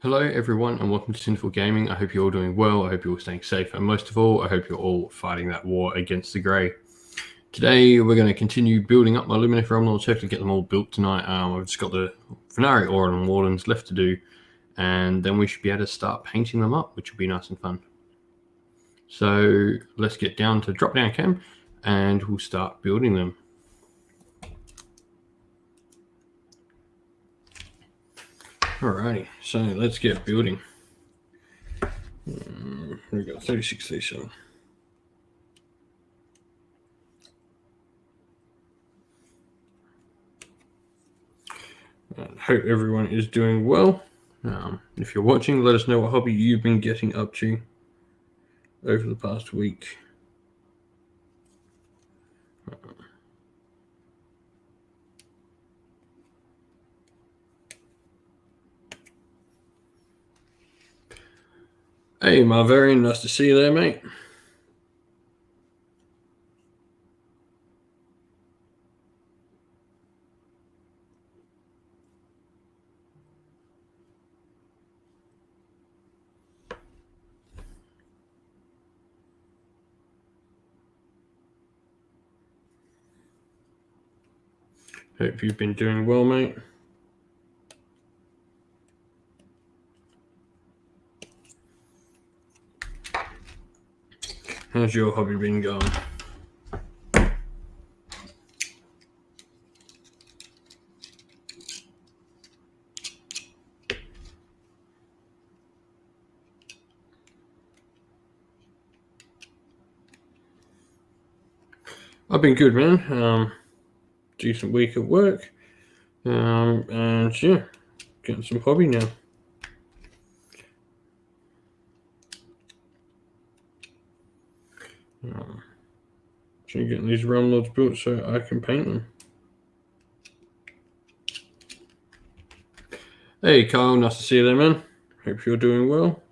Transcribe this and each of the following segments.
Hello everyone and welcome to Sinful Gaming. I hope you're all doing well, I hope you're all staying safe, and most of all, I hope you're all fighting that war against the Grey. Today we're going to continue building up my Lumineth Realm Lords, hopefully get them all built tonight. I've just got the Venari Aura and Wardens left to do, and then we should be able to start painting them up, which will be nice and fun. So let's get down to drop down cam and we'll start building them. Alrighty, so let's get building. We've got 36, 37. I hope everyone is doing well. If you're watching, let us know what hobby you've been getting up to over the past week. Hey, Marvarian, nice to see you there, mate. Hope you've been doing well, mate. How's your hobby been going? I've been good, man. Decent week at work. And yeah, getting some hobby now. So getting these Realm Lords built so I can paint them. Hey, Kyle, nice to see you there, man. Hope you're doing well.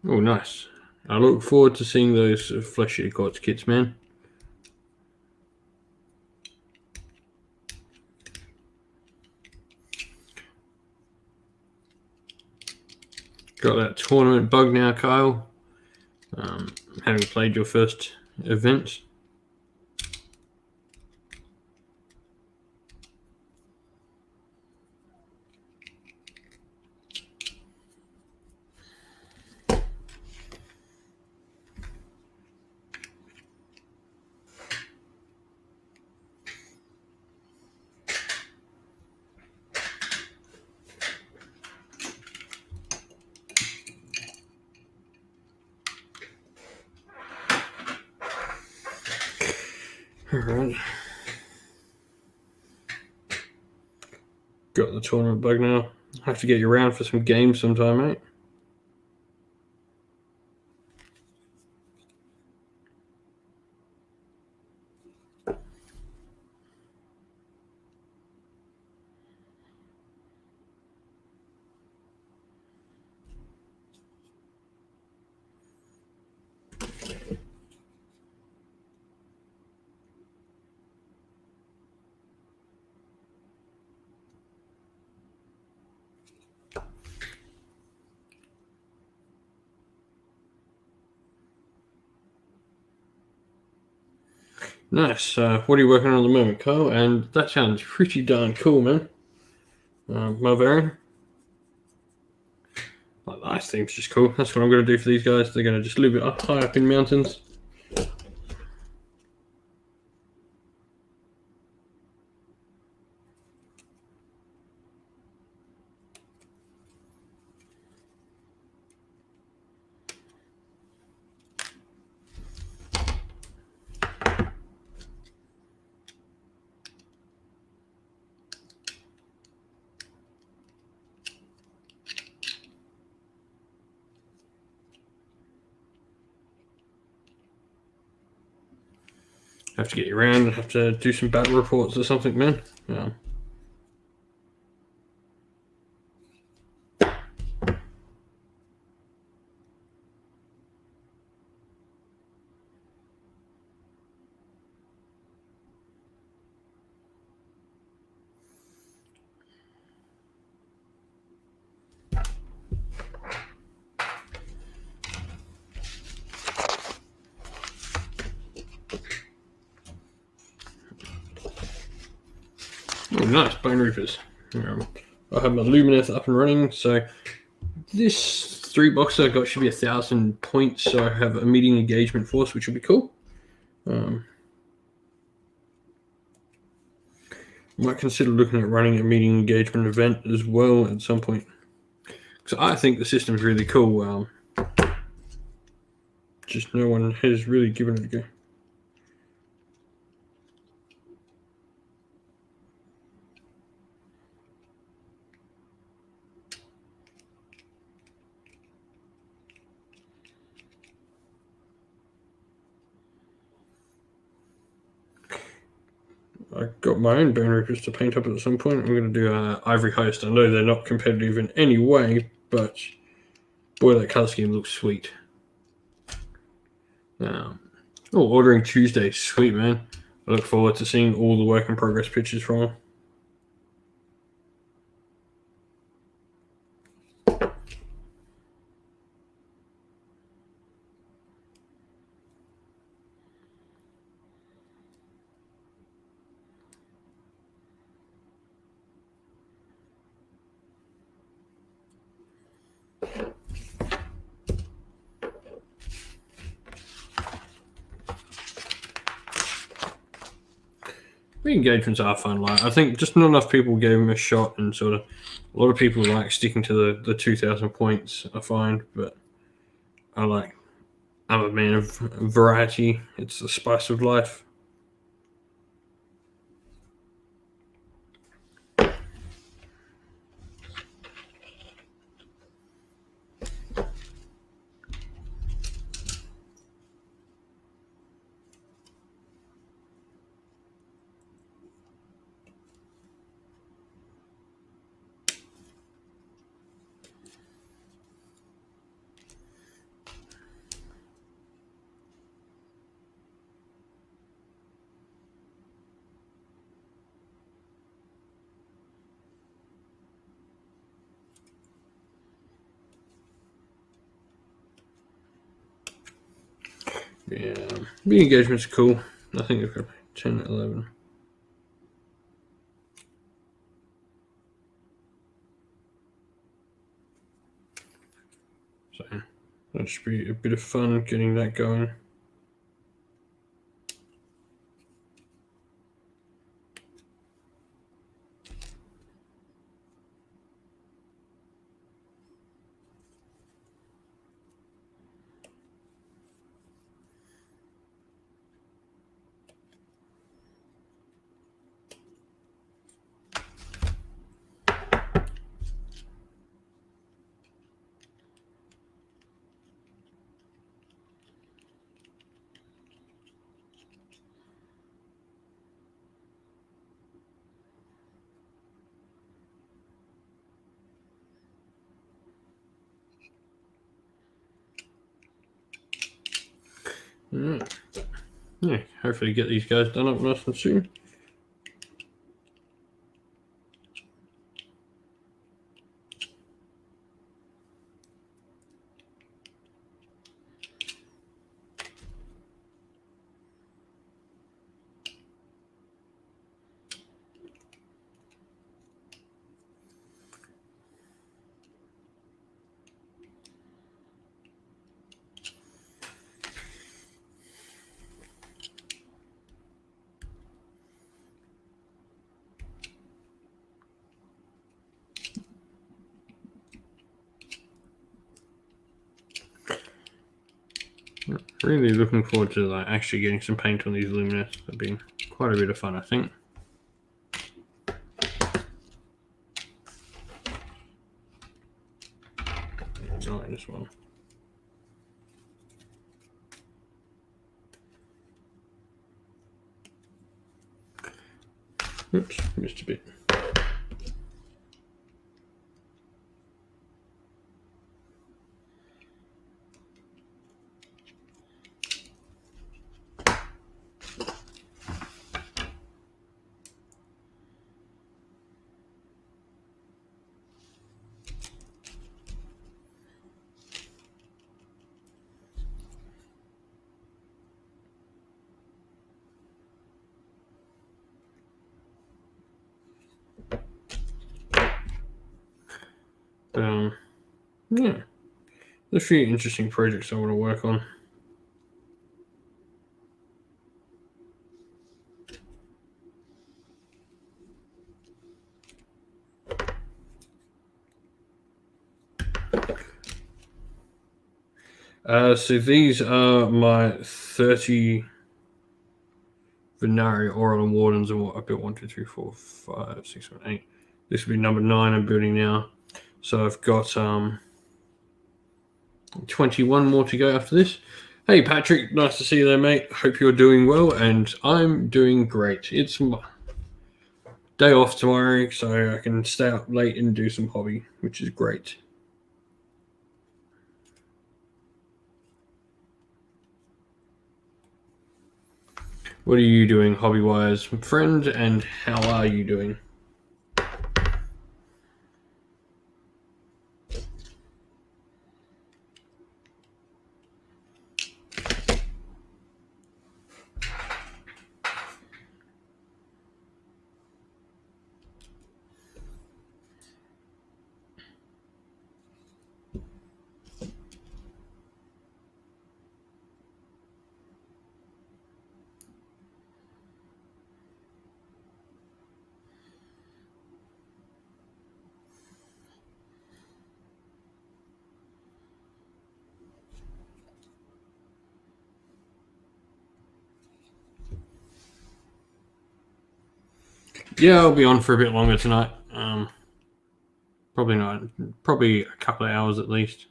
Oh, nice. I look forward to seeing those fleshy quartz kits, man. Got that tournament bug now, Kyle. Having played your first event. Alright. Got the tournament bug now. Have to get you around for some games sometime, mate. Nice. What are you working on at the moment, Kyle? And that sounds pretty darn cool, man. Mulvarian. Like the ice theme's just cool. That's what I'm going to do for these guys. They're going to just live it up high up in mountains. Have to get you around and have to do some battle reports or something, man. Oh, nice, Bone Reapers. I have my Lumineth up and running, so this 3-box I got should be 1,000 points, so I have a meeting engagement force, which will be cool. Might consider looking at running a meeting engagement event as well at some point. So I think the system's really cool. Just no one has really given it a go. I got my own Bone Reapers to paint up at some point. I'm going to do Ivory Host. I know they're not competitive in any way, but boy, that color scheme looks sweet. Ordering Tuesday, sweet, man. I look forward to seeing all the work in progress pictures from them. The engagements are fun. Like, I think just not enough people gave them a shot, and sort of a lot of people like sticking to the 2,000 points. I find, but I'm a man of variety. It's the spice of life. Yeah, the engagements are cool. I think I've got 10, 11. So that should be a bit of fun getting that going. Yeah, hopefully get these guys done up nice and soon. Really looking forward to actually getting some paint on these Luminous. That'd be quite a bit of fun, I think. Not this one. Oops, missed a bit. Yeah, there's a few interesting projects I want to work on. So these are my 30 Venaria Oral and Wardens, and what I built 1, 2, 3, 4, 5, 6, 7, 8. This will be number 9 I'm building now. So I've got 21 more to go after this. Hey Patrick, nice to see you there, mate. Hope you're doing well, and I'm doing great. It's my day off tomorrow, so I can stay up late and do some hobby, which is great. What are you doing hobby-wise, friend, and how are you doing? Yeah, I'll be on for a bit longer tonight. Probably not. Probably a couple of hours at least.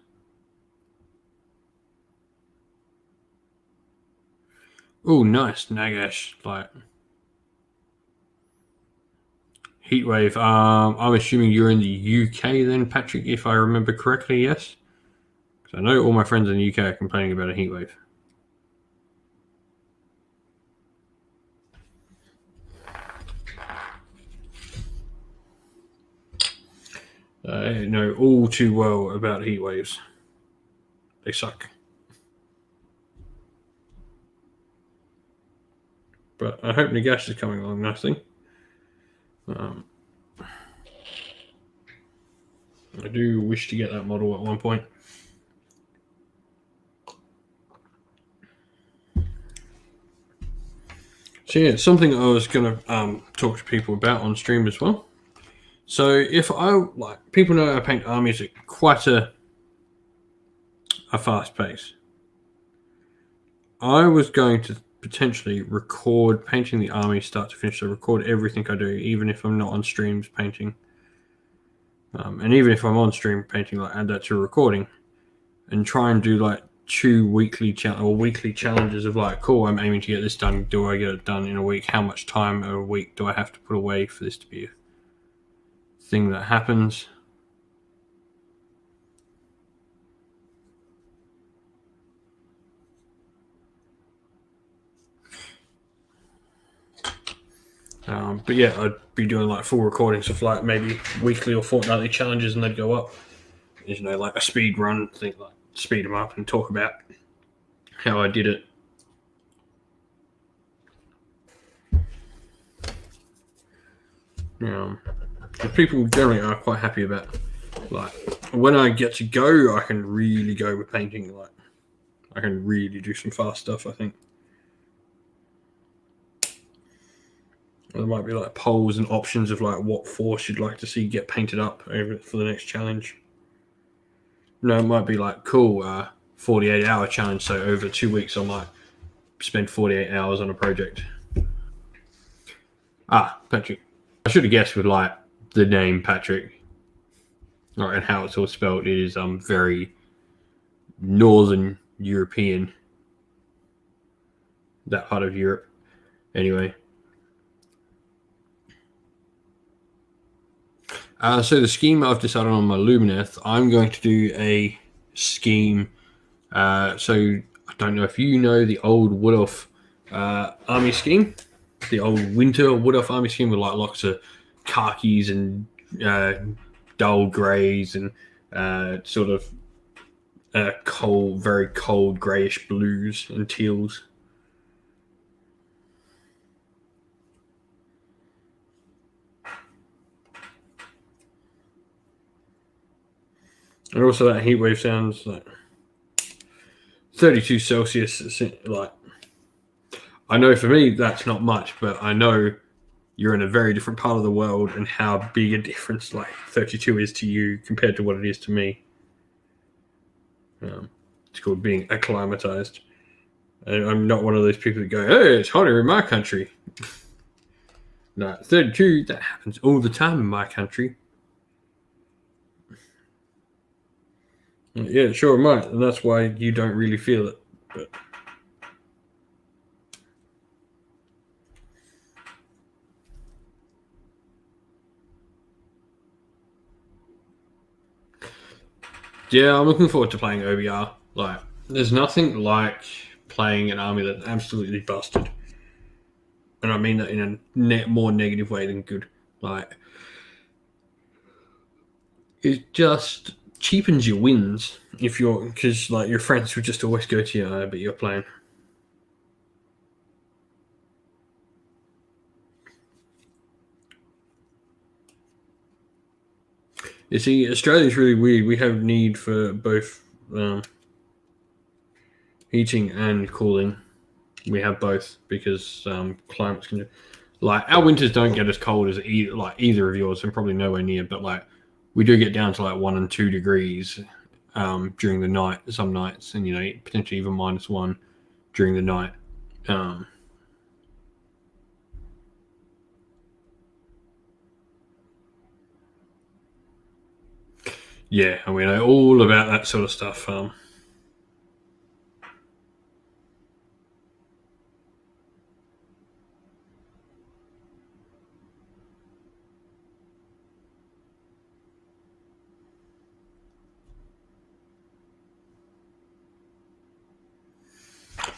Oh, nice, Nagash. Like heatwave. I'm assuming you're in the UK then, Patrick, if I remember correctly. Yes, because I know all my friends in the UK are complaining about a heatwave. I know all too well about heat waves. They suck. But I hope Nagash is coming along nicely. I do wish to get that model at one point. So yeah, something I was going to talk to people about on stream as well. So if I like, people know I paint armies at quite a fast pace. I was going to potentially record painting the army start to finish. So record everything I do, even if I'm not on streams painting, and even if I'm on stream painting, like add that to recording, and try and do like 2 weekly weekly challenges of like, cool, I'm aiming to get this done. Do I get it done in a week? How much time a week do I have to put away for this to be a thing that happens? But yeah, I'd be doing like full recordings of like maybe weekly or fortnightly challenges, and they'd go up. You know, like a speed run thing, like speed them up and talk about how I did it. The people generally are quite happy about. Like when I get to go, I can really go with painting. Like I can really do some fast stuff. I think there might be like polls and options of like what force you'd like to see get painted up over for the next challenge. No, it might be like cool 48-hour challenge. So over 2 weeks, I might spend 48 hours on a project. Patrick. I should have guessed with like the name Patrick, or and how it's all spelled. It is very northern European, that part of Europe. Anyway, so the scheme I've decided on my Lumineth, I'm going to do a scheme. So I don't know if you know the old Wood Elf army scheme, the old winter Wood Elf army scheme with like lots of khakis and dull greys and sort of cold, very cold greyish blues and teals. And also that heat wave sounds like 32 Celsius. Like, I know for me that's not much, but I know you're in a very different part of the world and how big a difference like 32 is to you compared to what it is to me. It's called being acclimatized. I'm not one of those people that go, "Hey, it's hotter in my country." No, 32, that happens all the time in my country. Yeah, sure it might, and that's why you don't really feel it. But yeah, I'm looking forward to playing OBR. Like, there's nothing like playing an army that's absolutely busted, and I mean that in a more negative way than good. Like, it just cheapens your wins if you're because like your friends would just always go to you, but you're playing. You see, Australia's really weird. We have need for both heating and cooling. We have both because climates can. Like our winters don't get as cold as either of yours, and probably nowhere near. But like we do get down to like 1 and 2 degrees during the night, some nights, and potentially even -1 during the night. Um, yeah, and we know all about that sort of stuff.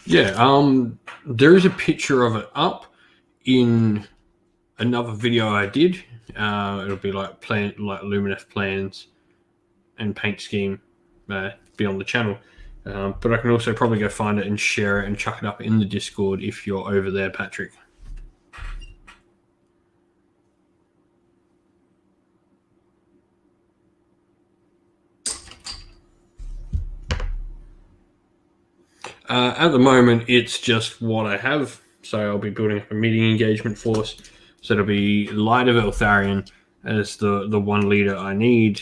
Yeah, there is a picture of it up in another video I did. It'll be like Lumineth plans and paint scheme be on the channel. But I can also probably go find it and share it and chuck it up in the Discord if you're over there, Patrick. At the moment, it's just what I have. So I'll be building up a meeting engagement force. So it'll be Light of Eltharion as the one leader I need.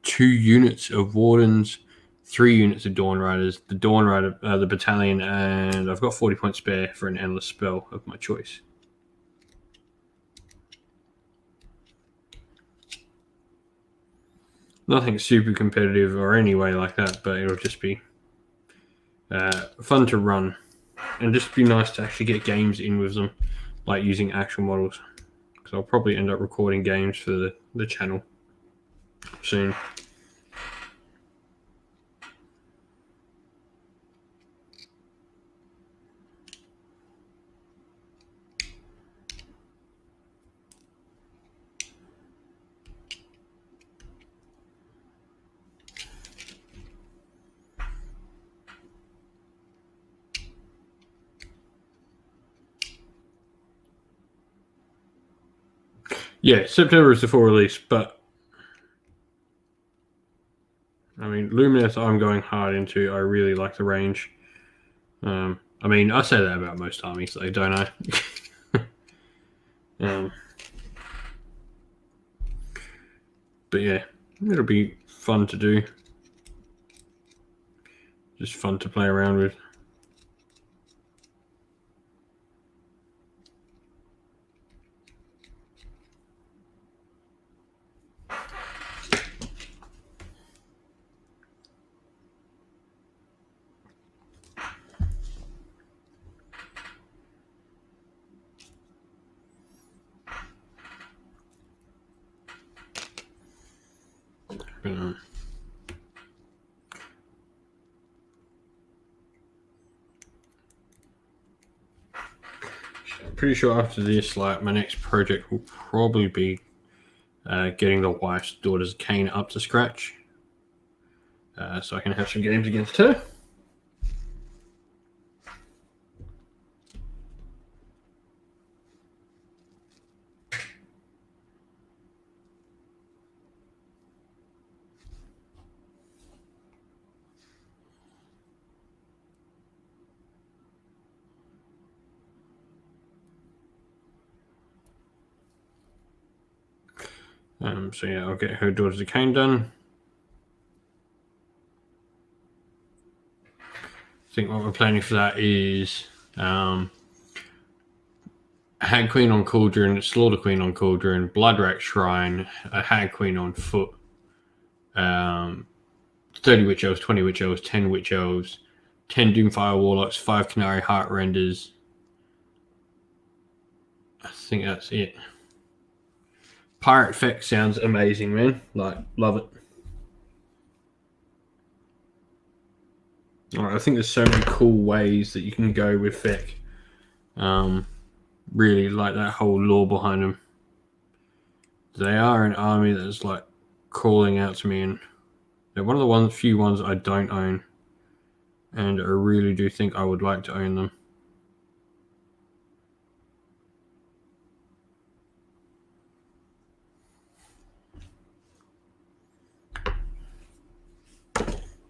2 units of Wardens, 3 units of Dawn Riders, the Dawn Rider, the battalion, and I've got 40 points spare for an endless spell of my choice. Nothing super competitive or any way like that, but it'll just be fun to run and just be nice to actually get games in with them, like using actual models. Because I'll probably end up recording games for the channel soon. Yeah, September is the full release, but I mean, Lumineth I'm going hard into. I really like the range. I mean, I say that about most armies, though, don't I? But yeah, it'll be fun to do. Just fun to play around with. I'm pretty sure after this, like my next project will probably be getting the wife's daughter's cane up to scratch, so I can have some games against her. So yeah, I'll get her Daughters of Cain done. I think what we're planning for that is Hag Queen on Cauldron, Slaughter Queen on Cauldron, Bloodrat Shrine, a Hag Queen on foot, 30 Witch Elves, 20 Witch Elves, 10 Witch Elves, 10 Doomfire Warlocks, 5 Canary Heart Renders. I think that's it. Pirate Feck sounds amazing, man. Like, love it. Alright, I think there's so many cool ways that you can go with Feck. Really like that whole lore behind them. They are an army that's like calling out to me, and they're one of the few ones I don't own, and I really do think I would like to own them.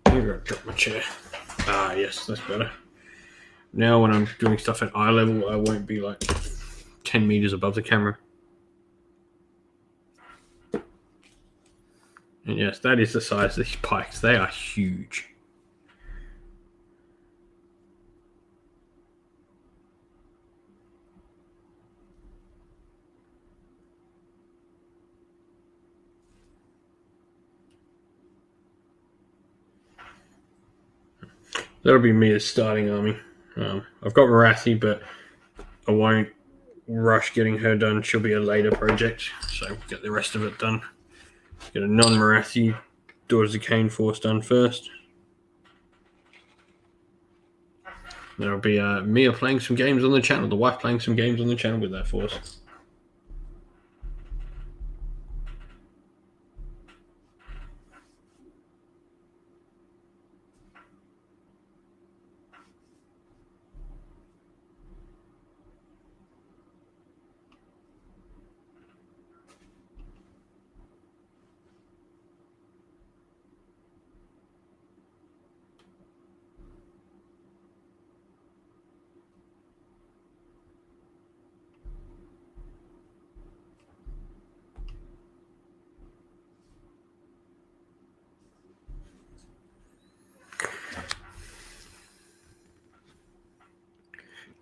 I'm gonna drop my chair. Ah, yes, that's better. Now when I'm doing stuff at eye level, I won't be like 10 meters above the camera. And yes, that is the size of these pikes. They are huge. That'll be me as starting army. I've got Marathi, but I won't rush getting her done. She'll be a later project, so get the rest of it done. Get a non-Marathi Daughters of Cain force done first. There'll be Mia playing some games on the channel, the wife playing some games on the channel with that force.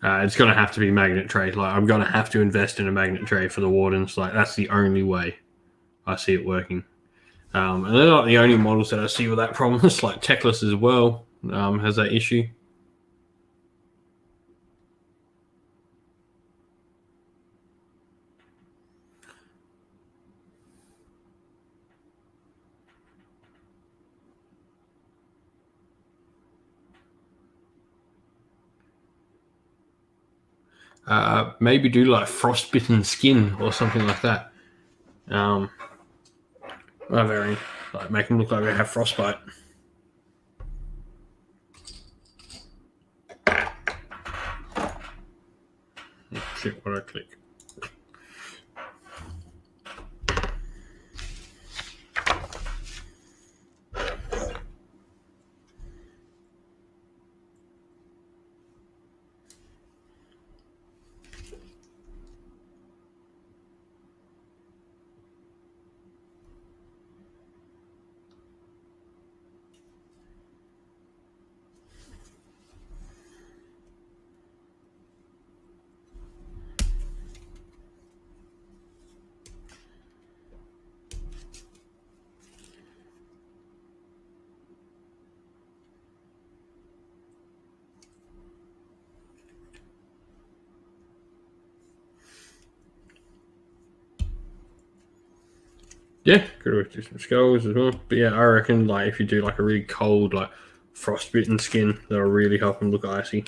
It's going to have to be magnet tray. Like, I'm going to have to invest in a magnet tray for the Wardens. Like, that's the only way I see it working. And they're not the only models that I see with that problem. It's like Teclis as well has that issue. Maybe do like frostbitten skin or something like that. Very like make them look like they have frostbite. Click what I click. Yeah, could always do some skulls as well. But yeah, I reckon like if you do like a really cold, like frostbitten skin, that'll really help them look icy.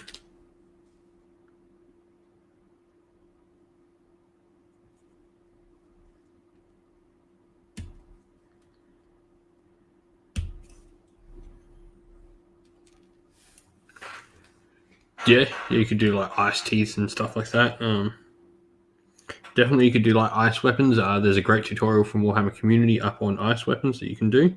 Yeah, you could do like ice teeth and stuff like that. Definitely, you could do like ice weapons. There's a great tutorial from Warhammer Community up on ice weapons that you can do.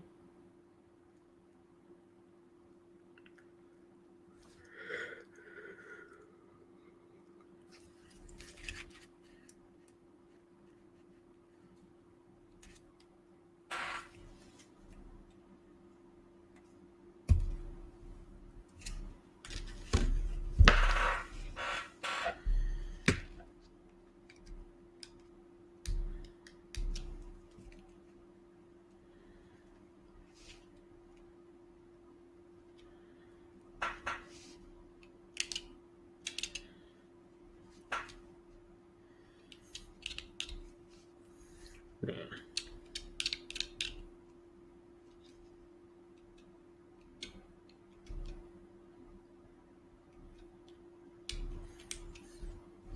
Yeah.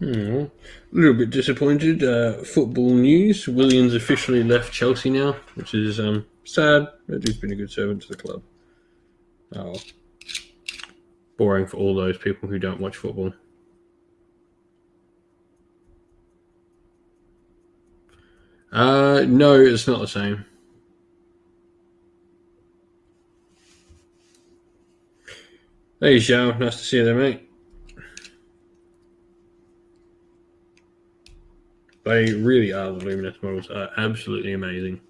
A little bit disappointed. Football news: Williams officially left Chelsea now, which is sad. But he's been a good servant to the club. Oh, boring for all those people who don't watch football. No, it's not the same. Hey, Zhao, nice to see you there, mate. They really are, the Luminous models are absolutely amazing.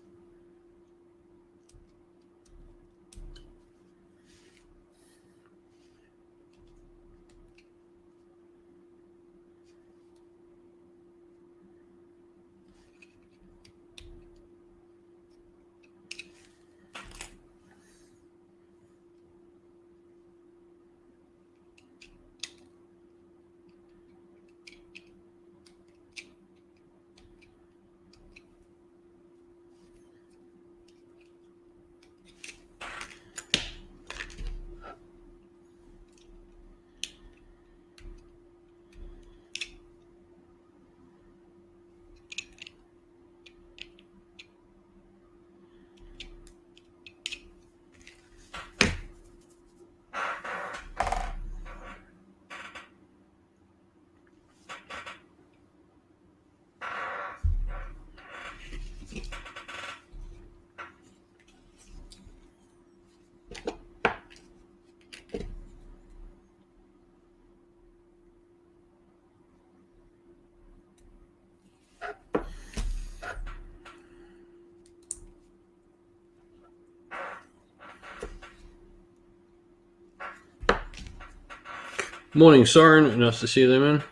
Morning, Soren. Nice to see you there, man.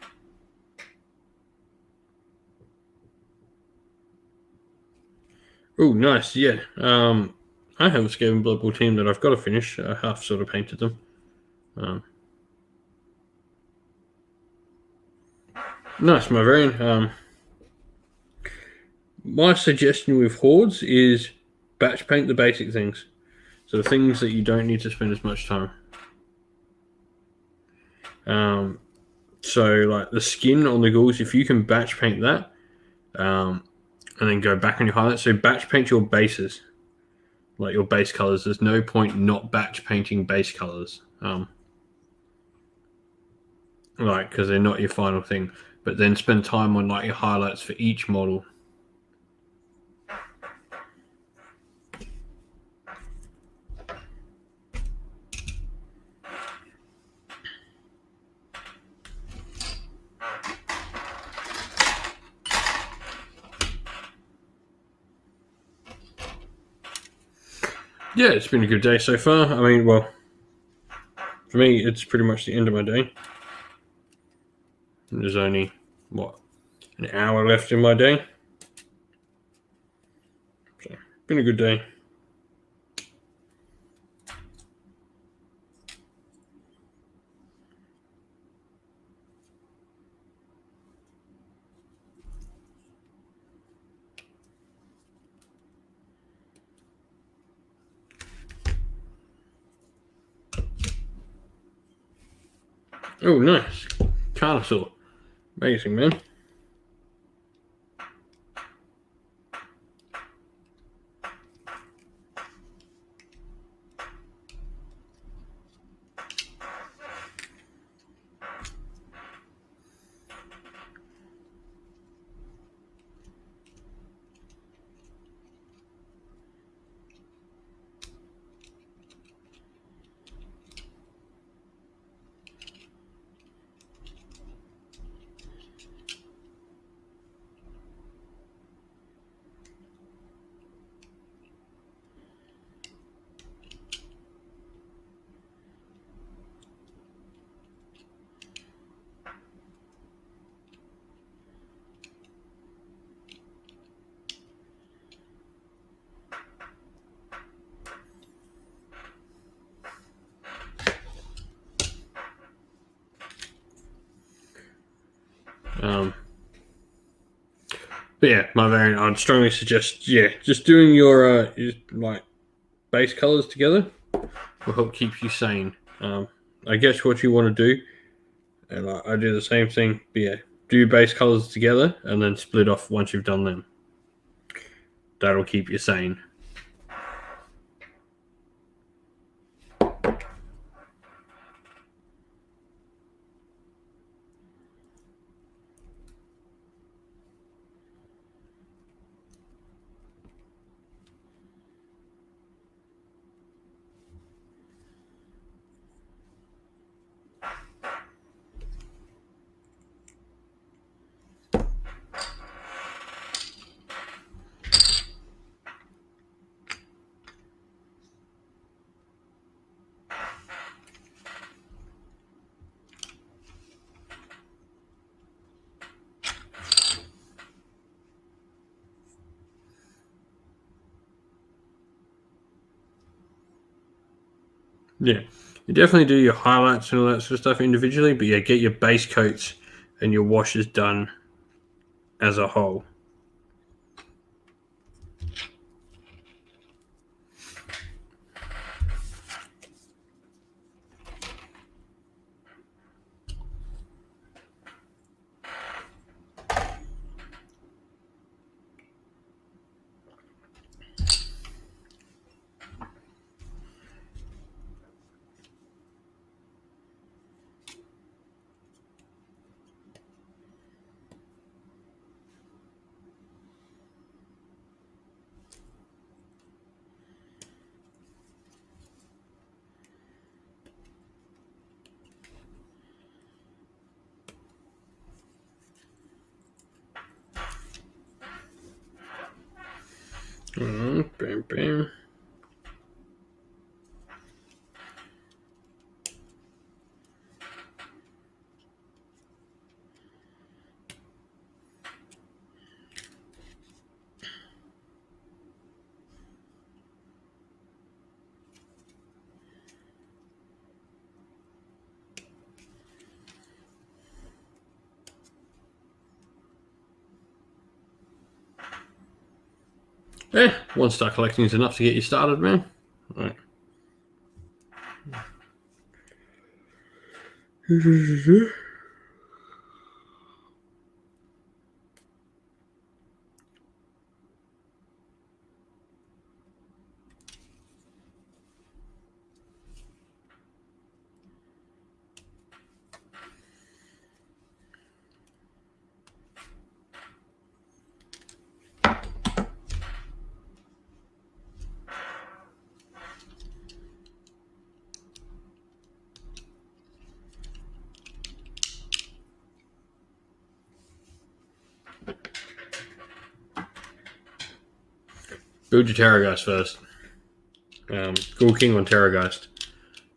Oh, nice. Yeah. I have a Skaven Blood Bowl team that I've got to finish. I half sort of painted them. Nice, my variant. My suggestion with hordes is batch paint the basic things. So the things that you don't need to spend as much time. So like the skin on the ghouls, if you can batch paint that, and then go back on your highlights. So batch paint your bases, like your base colors. There's no point not batch painting base colors, like because they're not your final thing. But then spend time on like your highlights for each model. Yeah, it's been a good day so far. I mean, well, for me, it's pretty much the end of my day. There's only, an hour left in my day. So, been a good day. Oh, nice. Carnosaur. Amazing, man. But yeah, my variant, I'd strongly suggest, just doing your like base colors together will help keep you sane. I guess what you want to do, and I do the same thing. But yeah, do your base colors together and then split off once you've done them. That'll keep you sane. Yeah, you definitely do your highlights and all that sort of stuff individually, but yeah, get your base coats and your washes done as a whole. Bam, bam. One star collecting is enough to get you started, man. All right. Build your Terrorgeist first. Ghoul King on Terrorgeist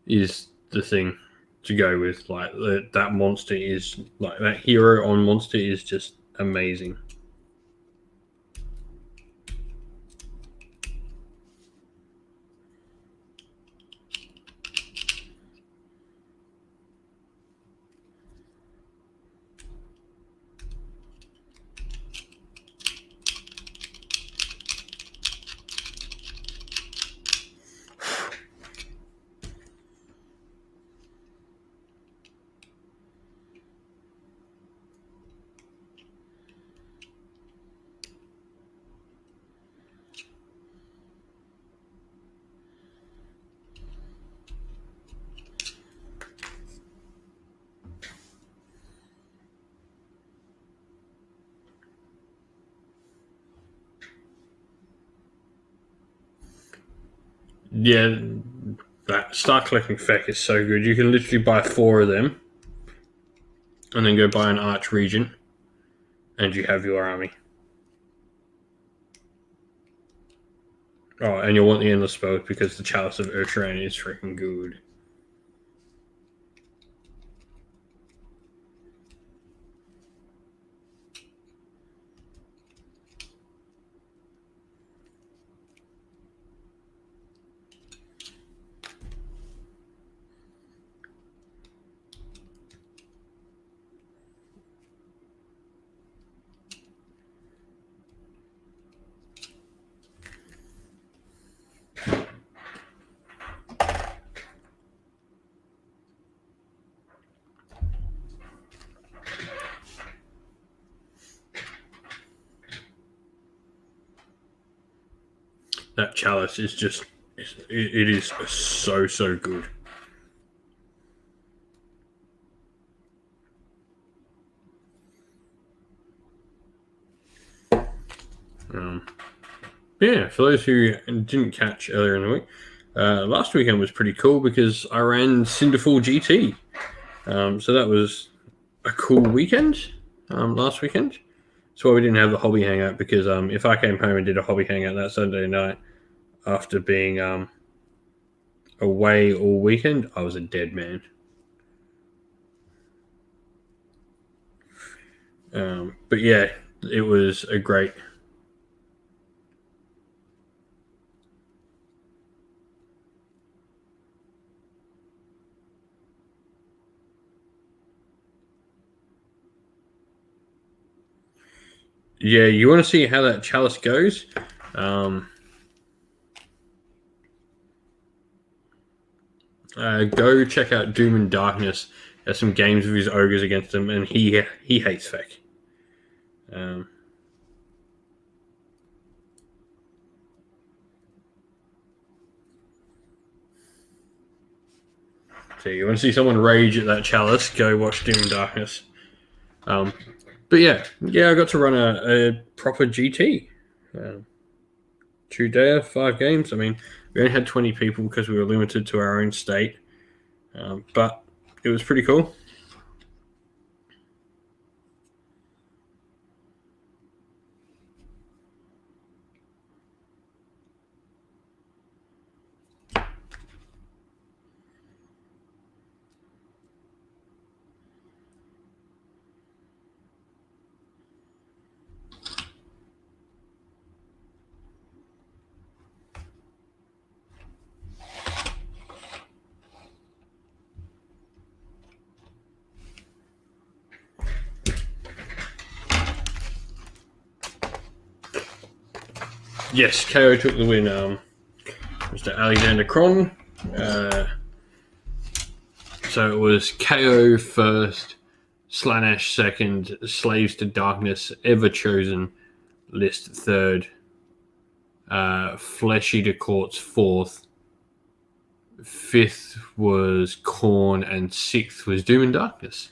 is the thing to go with. Like that monster is like that hero on monster is just amazing. Yeah, that start collecting feck is so good. You can literally buy 4 of them and then go buy an Arch Regent and you have your army. Oh, and you'll want the Endless Spells because the Chalice of Urtrain is freaking good. That chalice is just, it is so good. Yeah, for those who didn't catch earlier in the week, last weekend was pretty cool because I ran Cinderfall GT. So that was a cool weekend last weekend. That's why we didn't have the hobby hangout, because if I came home and did a hobby hangout that Sunday night after being away all weekend, I was a dead man. But yeah, it was a great. Yeah, you want to see how that chalice goes? Go check out Doom and Darkness. There's some games with his ogres against him, and he hates Feck. So you want to see someone rage at that chalice? Go watch Doom and Darkness. But yeah, I got to run a proper GT. 2 day, 5 games. I mean, we only had 20 people because we were limited to our own state, but it was pretty cool. Yes, KO took the win. Mr. Alexander Cron. So it was KO first, Slanesh second, Slaves to Darkness, Ever Chosen, List third, Flesh Eater Courts fourth, fifth was Corn, and sixth was Doom and Darkness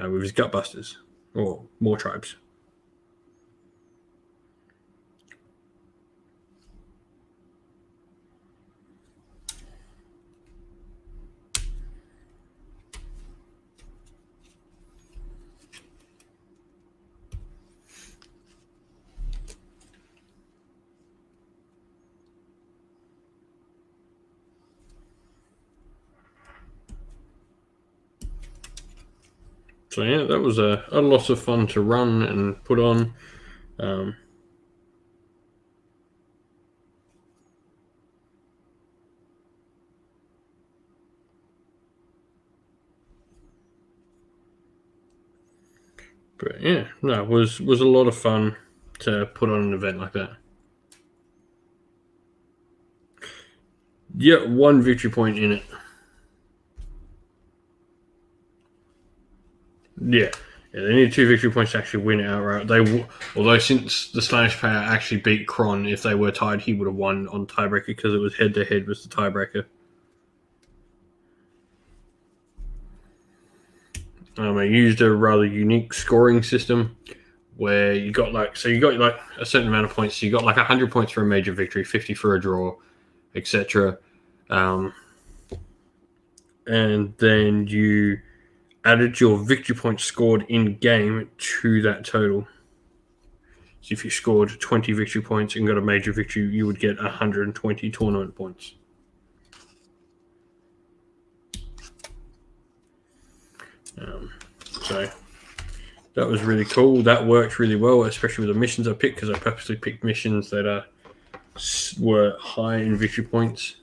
with his Gutbusters, or more tribes. So yeah, that was a lot of fun to run and put on. But yeah, no, it was a lot of fun to put on an event like that. Yeah, 1 victory point in it. Yeah, they needed 2 victory points to actually win it outright. Although since the Slanish player actually beat Kron, if they were tied, he would have won on tiebreaker because it was head to head was the tiebreaker. I used a rather unique scoring system where you got a certain amount of points. So you got like 100 points for a major victory, 50 for a draw, etc. And then you added your victory points scored in game to that total. So if you scored 20 victory points and got a major victory, you would get 120 tournament points. So that was really cool. That worked really well, especially with the missions I picked, because I purposely picked missions that were high in victory points.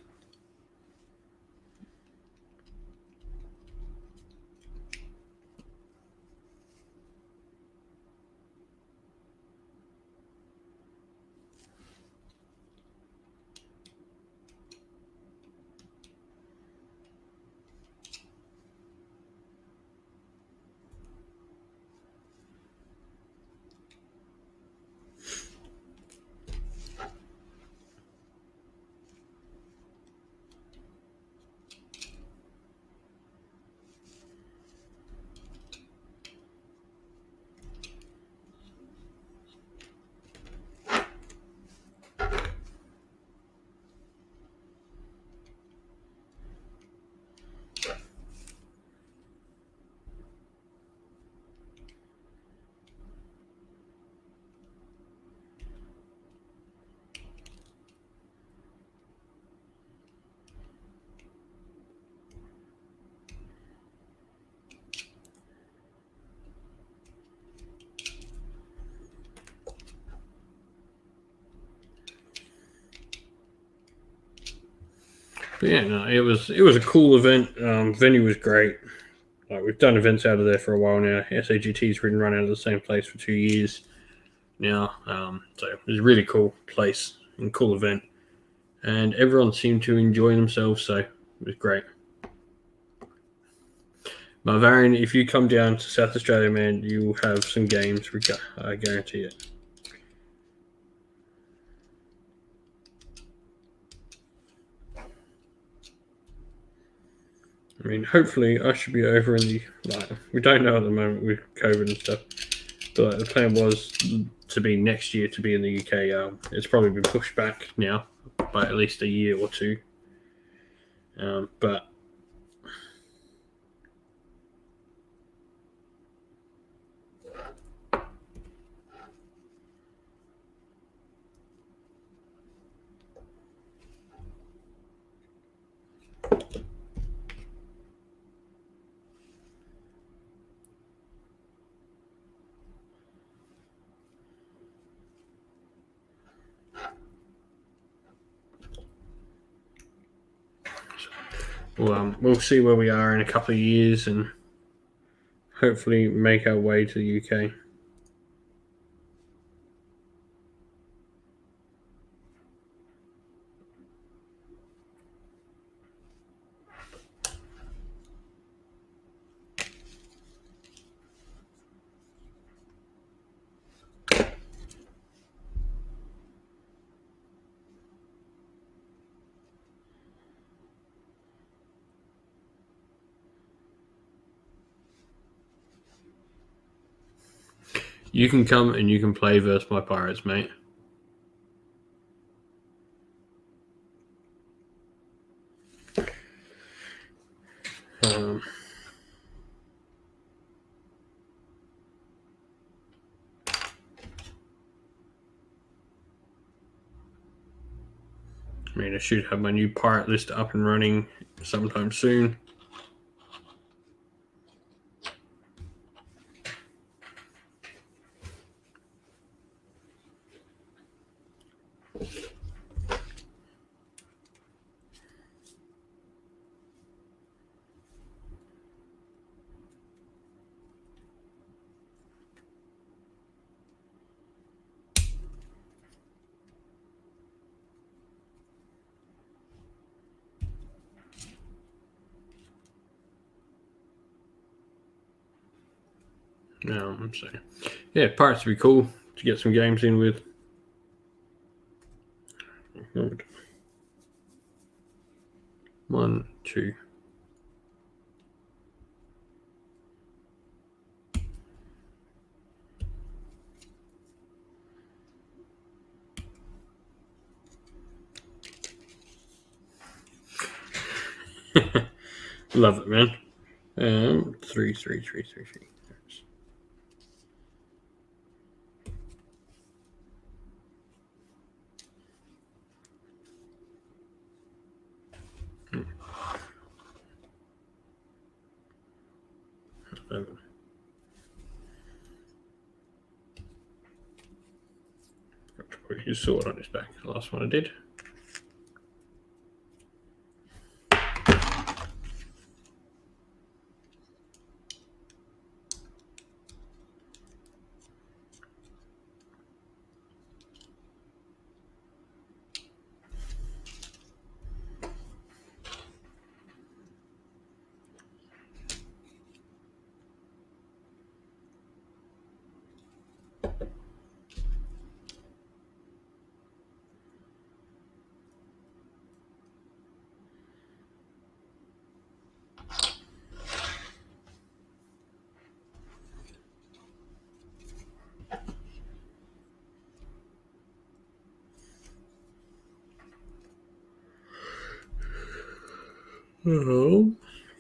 But yeah, no, it was a cool event. Venue was great. Like, we've done events out of there for a while now. SAGT's been run out of the same place for 2 years now. So it was a really cool place and cool event. And everyone seemed to enjoy themselves, so it was great. Marvarian, if you come down to South Australia, man, you will have some games, I guarantee it. I mean, hopefully I should be over in the... we don't know at the moment with COVID and stuff, but the plan was to be next year to be in the UK. It's probably been pushed back now by at least a year or two. But we'll see where we are in a couple of years and hopefully make our way to the UK. You can come and you can play versus my pirates, mate. I mean, I should have my new pirate list up and running sometime soon. So yeah, pirates would be cool to get some games in with. One, two. Love it, man. Three. 11. Got to put his sword on his back. The last one I did. Oh,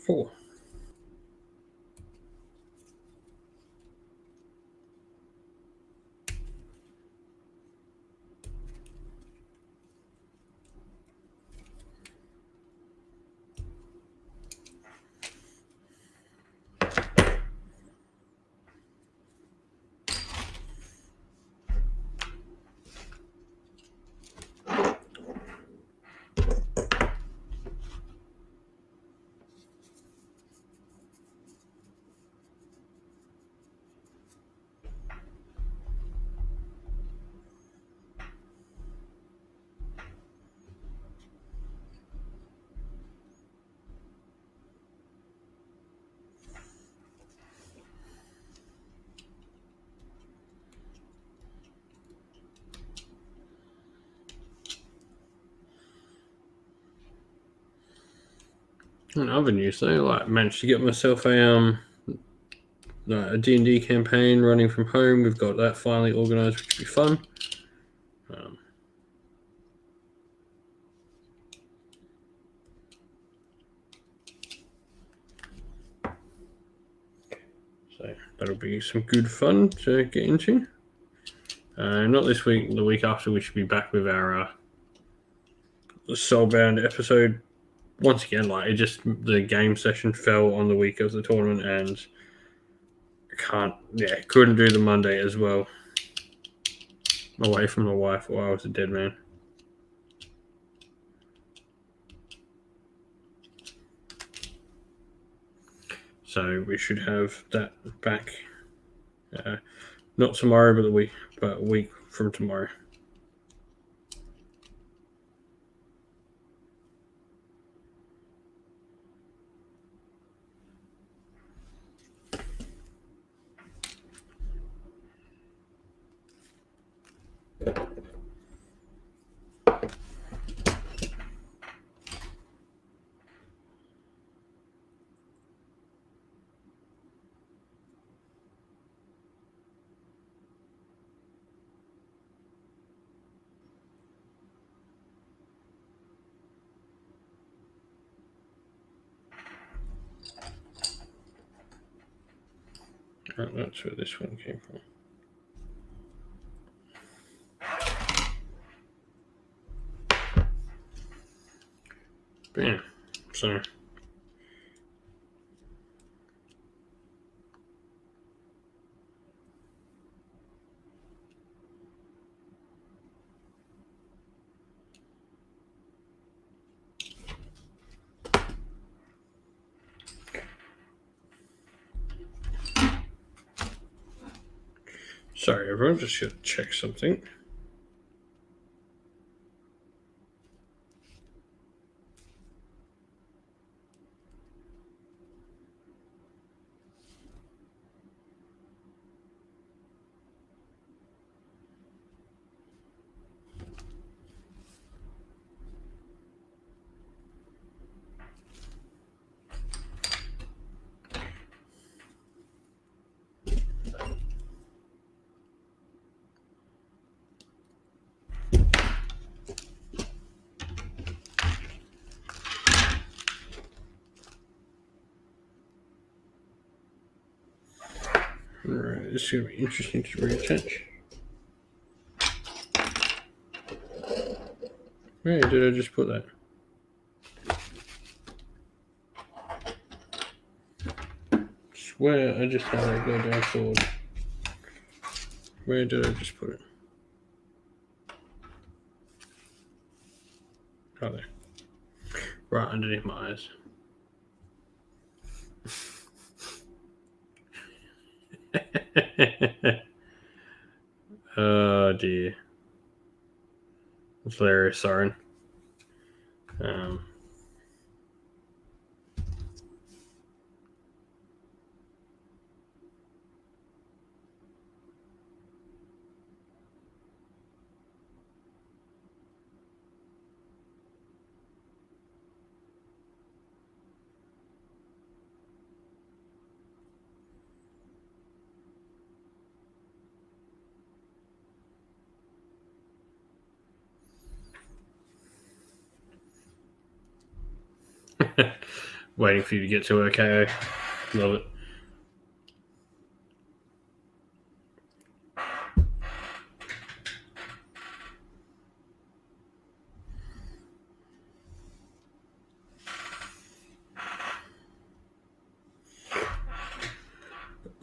4. In other news, though, like managed to get myself a D&D campaign running from home. We've got that finally organised, which will be fun. So that'll be some good fun to get into. Not this week, the week after, we should be back with our Soulbound episode. Once again, the game session fell on the week of the tournament, and couldn't do the Monday as well. Away from my wife while I was a dead man. So we should have that back, not tomorrow, but a week from tomorrow. That's where this one came from. Bam. So. Sorry, everyone, just should check something. Alright, this is going to be interesting to reattach. Where did I just put that? Swear I just had that go down forward. Where did I just put it? Oh, there. Right underneath my eyes. Oh dear. That's hilarious, Soren. Waiting for you to get to it, KO. Love it.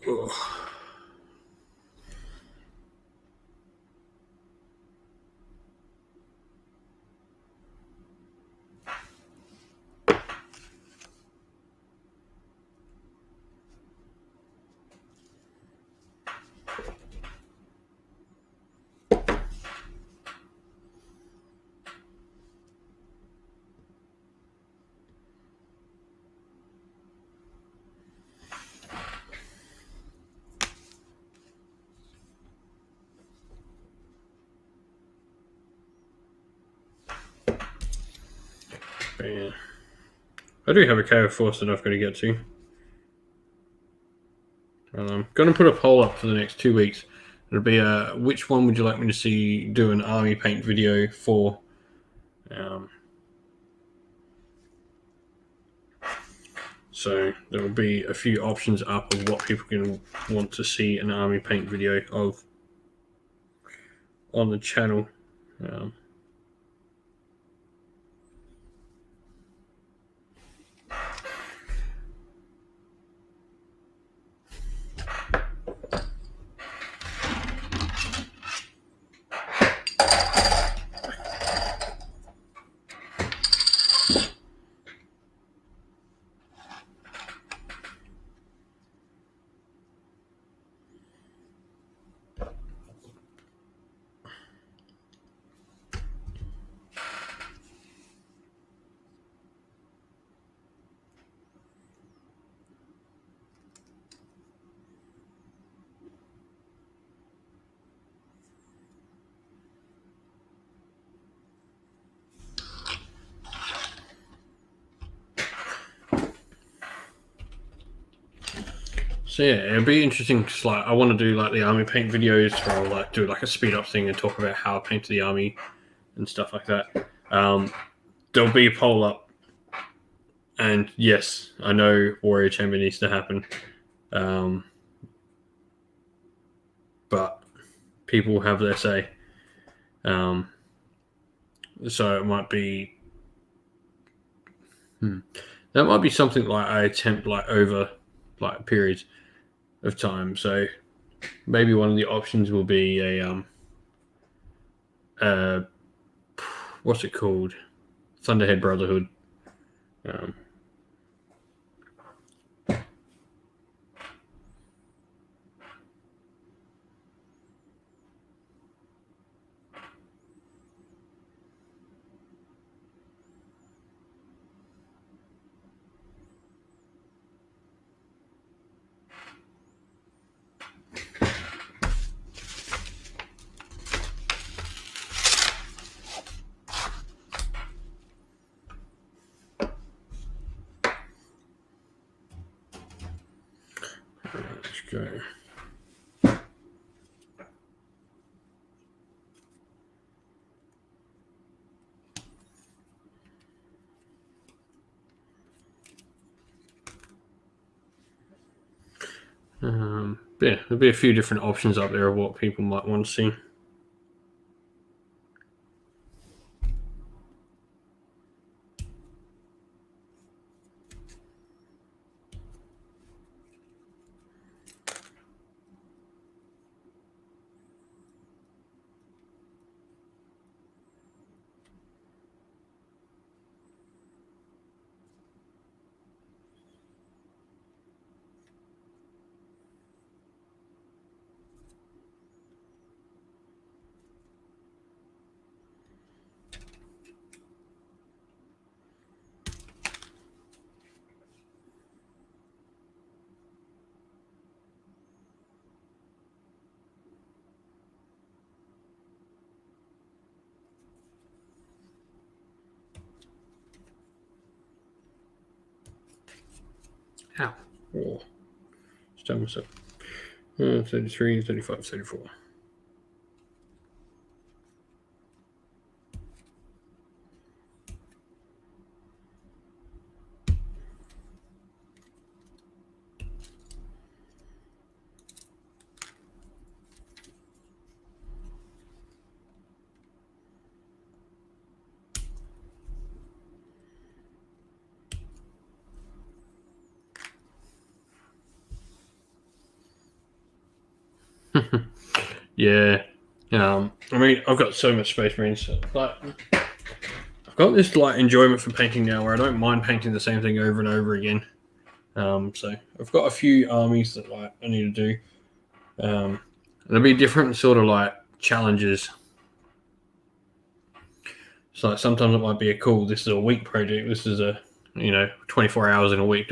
Ugh. Man. I do have a KO force that I've got to get to. I'm going to put a poll up for the next 2 weeks. It'll be which one would you like me to see do an army paint video for? So there will be a few options up of what people can want to see an army paint video of on the channel. So yeah, it'll be interesting because like I want to do like the army paint videos where I'll like do like a speed up thing and talk about how I painted the army and stuff like that. There'll be a poll up, and yes, I know Warrior Chamber needs to happen, but people have their say. So it might be that might be something like I attempt like over like periods of time. So maybe one of the options will be a what's it called? Thunderhead Brotherhood. Let's go. Yeah, there'll be a few different options up there of what people might want to see. Ow. Oh. Stab myself. 33, 35, 34. Yeah. I mean, I've got so much Space Marines. Like, I've got this like enjoyment for painting now, where I don't mind painting the same thing over and over again. So I've got a few armies that like I need to do. There'll be different sort of like challenges. So like, sometimes it might be a cool. This is a week project. This is a 24 hours in a week.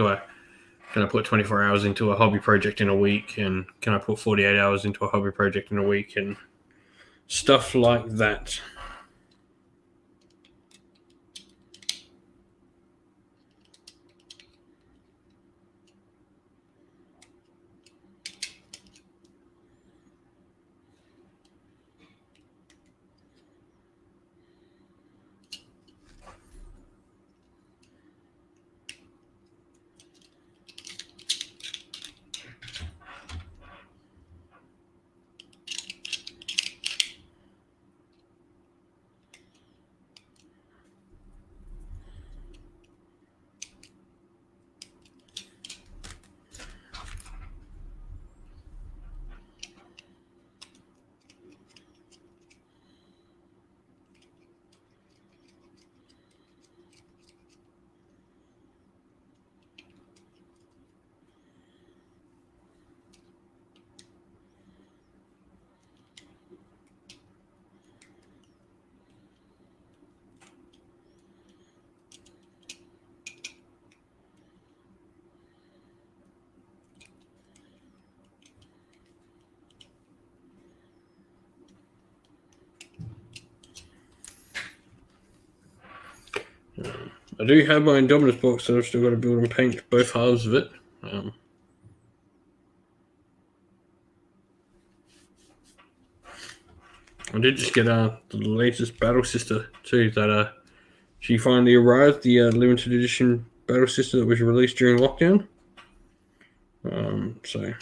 Can I put 24 hours into a hobby project in a week? And can I put 48 hours into a hobby project in a week? And stuff like that. I do have my Indominus box, so I've still got to build and paint both halves of it. I did just get the latest Battle Sister too. That she finally arrived. The limited edition Battle Sister that was released during lockdown. So.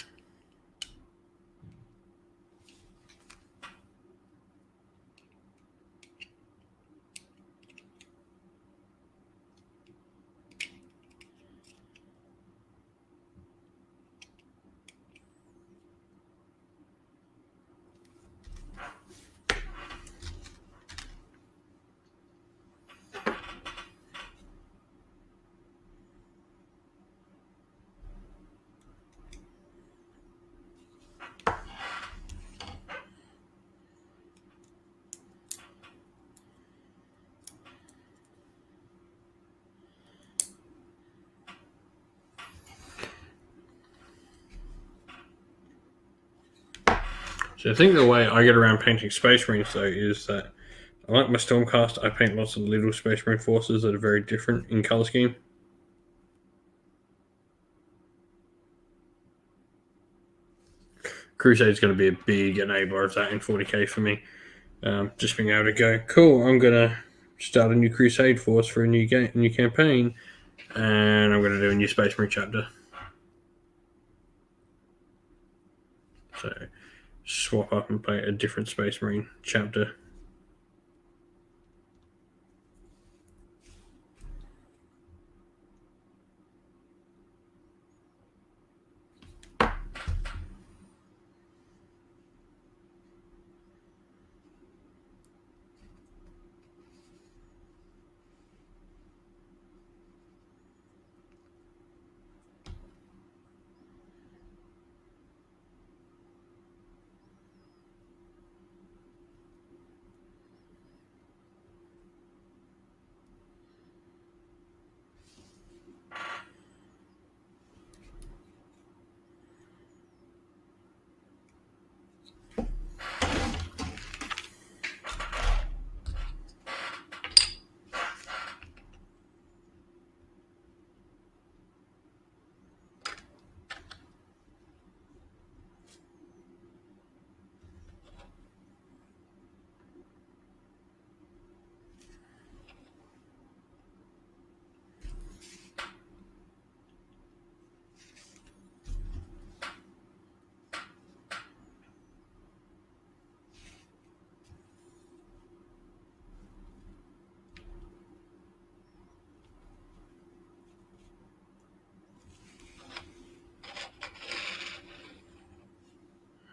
So I think the way I get around painting Space Marines, though, is that I like my Stormcast. I paint lots of little Space Marine forces that are very different in color scheme. Crusade's going to be a big enabler of that in 40k for me. Just being able to go, cool, I'm going to start a new Crusade force for a new campaign, and I'm going to do a new Space Marine chapter. So swap up and play a different Space Marine chapter.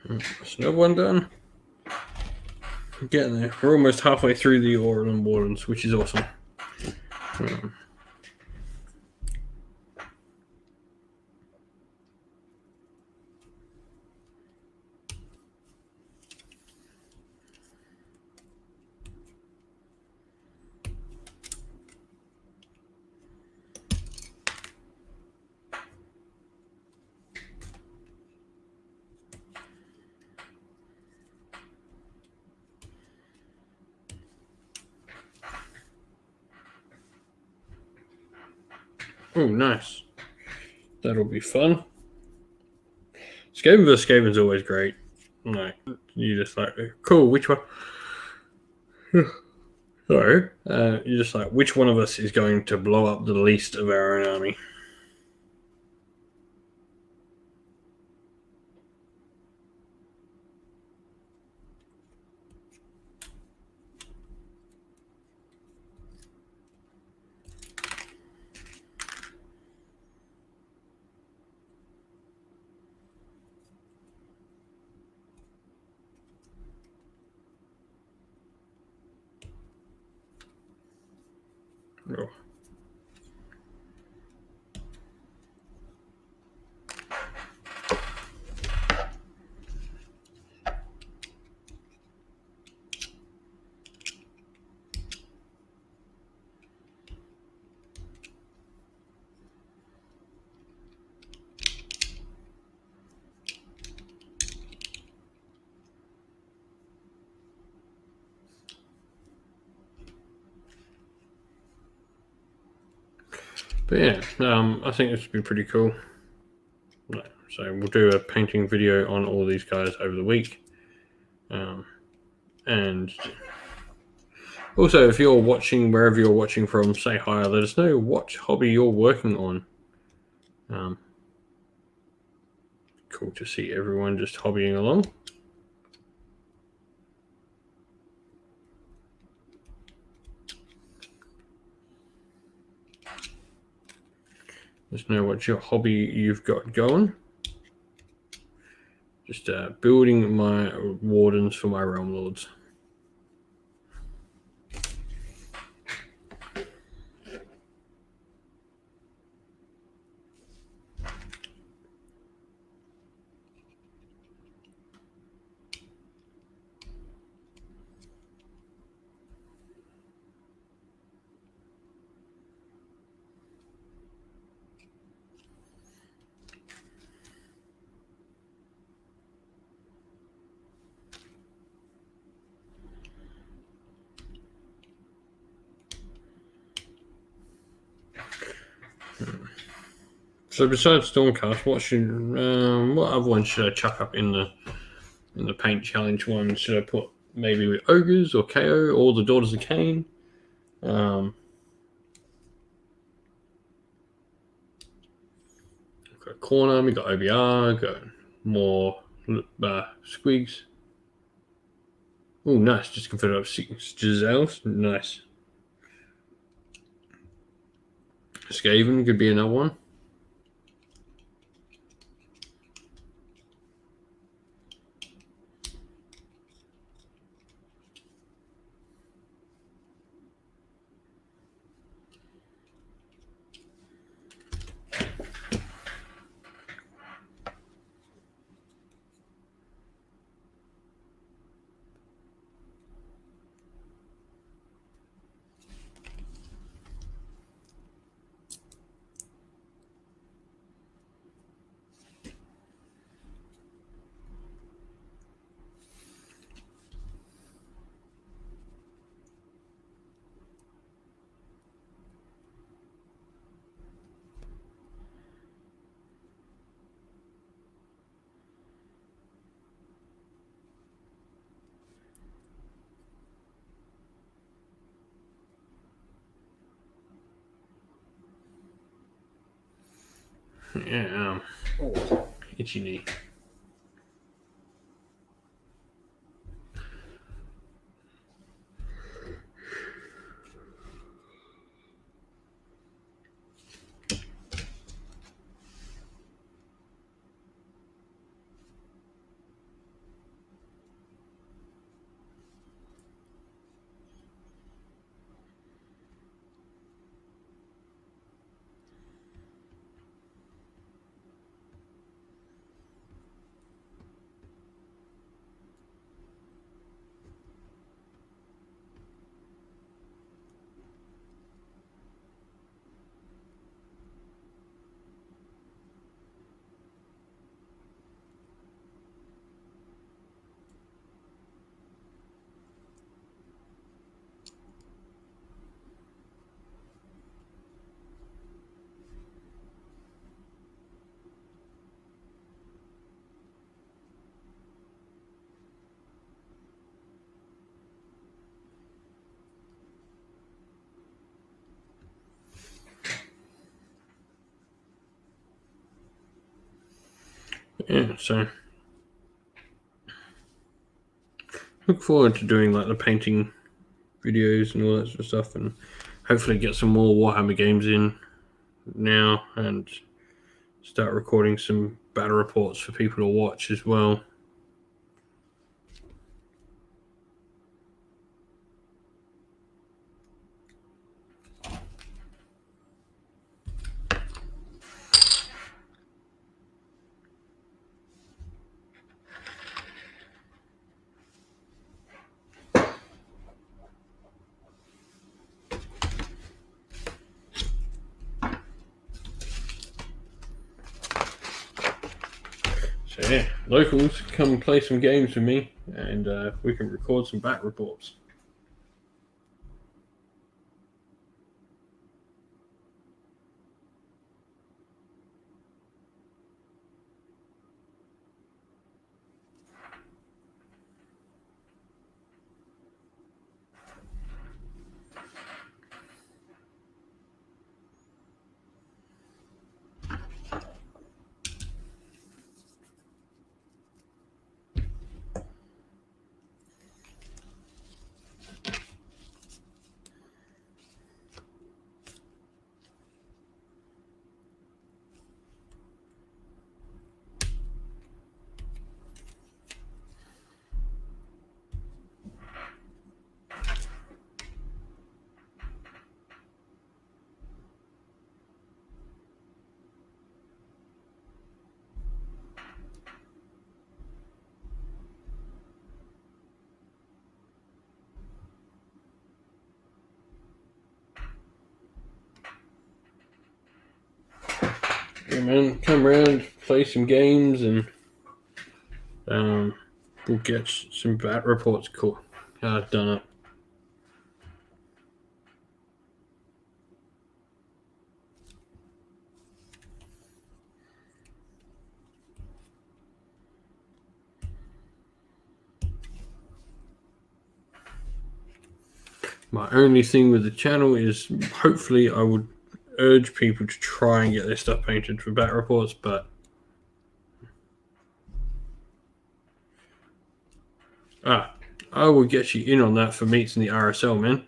There's another one done. I'm getting there. We're almost halfway through the Orlan Wardens, which is awesome. Oh, nice. That'll be fun. Skaven vs. Skaven's always great. Like, you just like, cool, which one? So, you're just like, which one of us is going to blow up the least of our own army? Oh. But yeah, I think this would be pretty cool. So we'll do a painting video on all these guys over the week. And also, if you're watching wherever you're watching from, say hi. Let us know what hobby you're working on. Cool to see everyone just hobbying along. Let us know what your hobby you've got going. Just building my wardens for my realm lords. So besides Stormcast, what other ones should I chuck up in the paint challenge one? Should I put maybe with ogres or KO or the Daughters of Cain? Got Corner, we got OBR, got more squigs. Oh, nice! Just converted up 6 Giselles. Nice. Skaven could be another one. Yeah. Oh, itchy knee. Yeah, so look forward to doing like the painting videos and all that sort of stuff, and hopefully get some more Warhammer games in now and start recording some battle reports for people to watch as well. So yeah, locals, come play some games with me, and we can record some bat reports. man. Come around, play some games, and we'll get some bat reports done up. My only thing with the channel is hopefully I would urge people to try and get their stuff painted for bat reports, but I will get you in on that for meets in the RSL, man.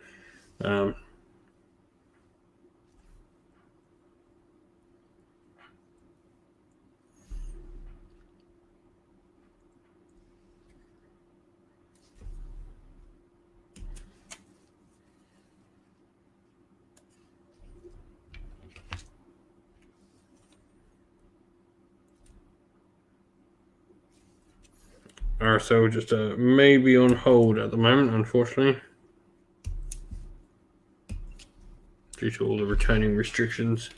RSL just maybe on hold at the moment, unfortunately, due to all the returning restrictions.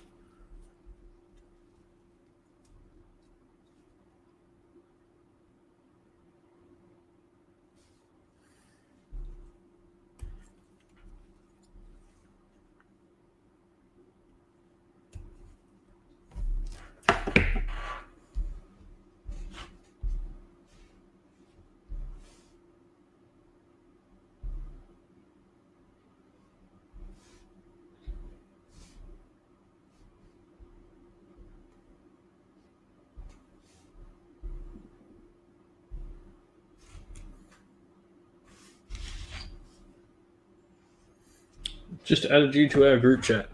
Just added you to our group chat.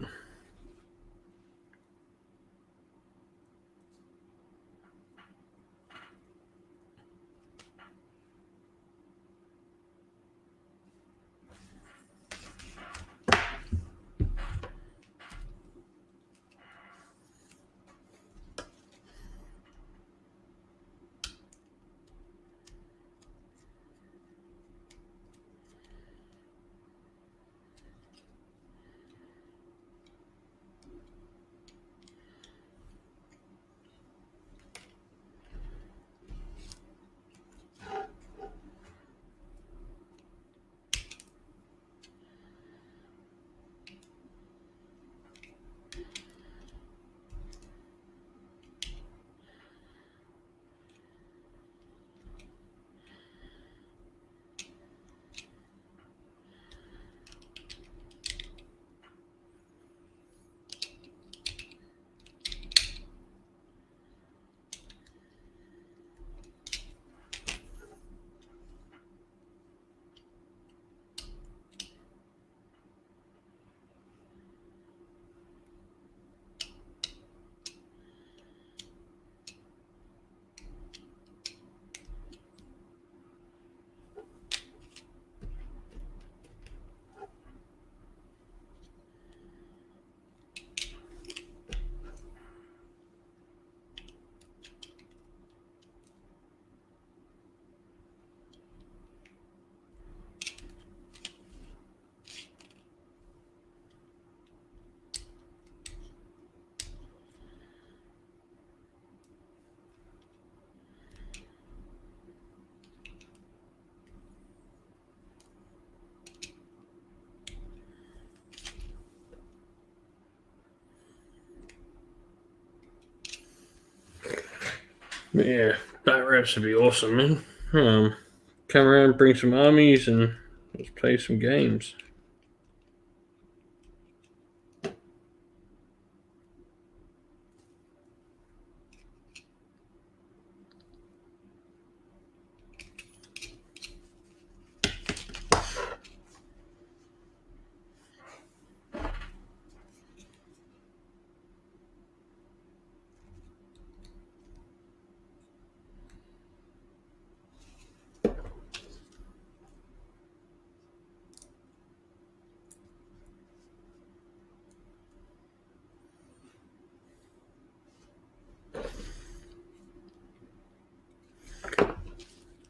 But yeah, bat reps would be awesome, man. Come around, bring some armies, and let's play some games.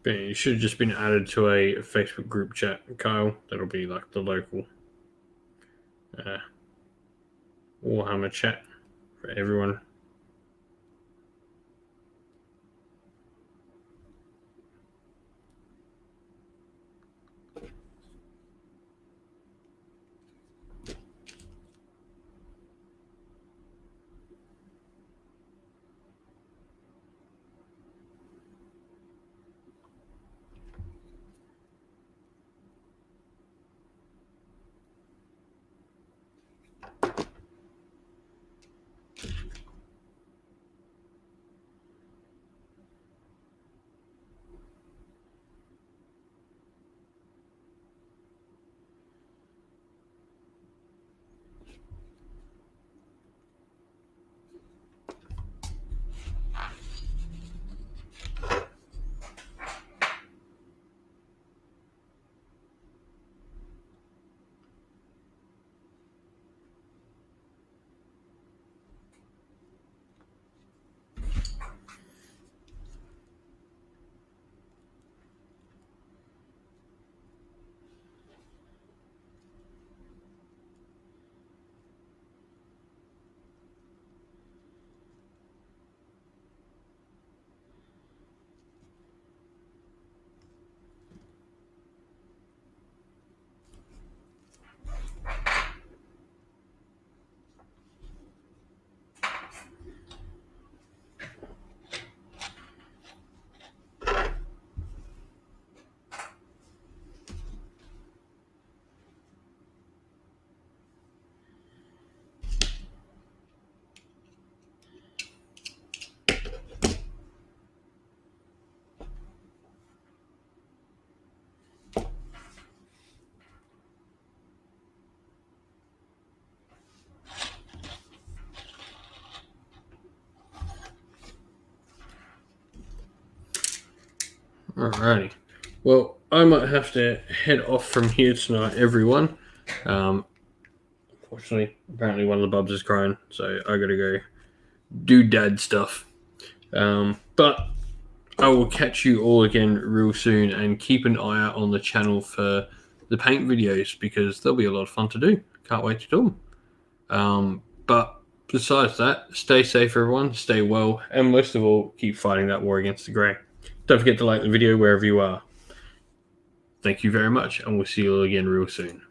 But you should have just been added to a Facebook group chat, Kyle. That'll be like the local Warhammer chat for everyone. Alrighty. Well, I might have to head off from here tonight, everyone. Unfortunately, apparently one of the bubs is crying, so I gotta go do dad stuff. But I will catch you all again real soon, and keep an eye out on the channel for the paint videos because they'll be a lot of fun to do. Can't wait to do them. But besides that, stay safe, everyone. Stay well, and most of all, keep fighting that war against the grey. Don't forget to like the video wherever you are. Thank you very much, and we'll see you all again real soon.